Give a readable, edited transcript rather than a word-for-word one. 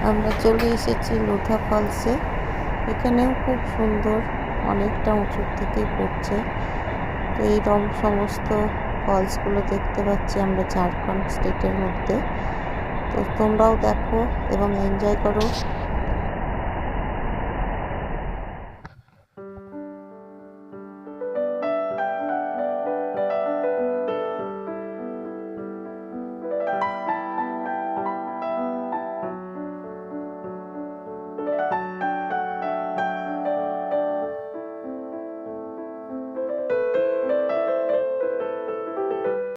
আমরা চলে এসেছি লোধা ফলসে। এখানেও খুব সুন্দর, অনেকটা উঁচুর থেকেই পড়ছে। তো এই সমস্ত ফলসগুলো দেখতে পাচ্ছি আমরা ঝাড়খণ্ড স্টেটের মধ্যে। তো তোমরাও দেখো এবং এনজয় করো।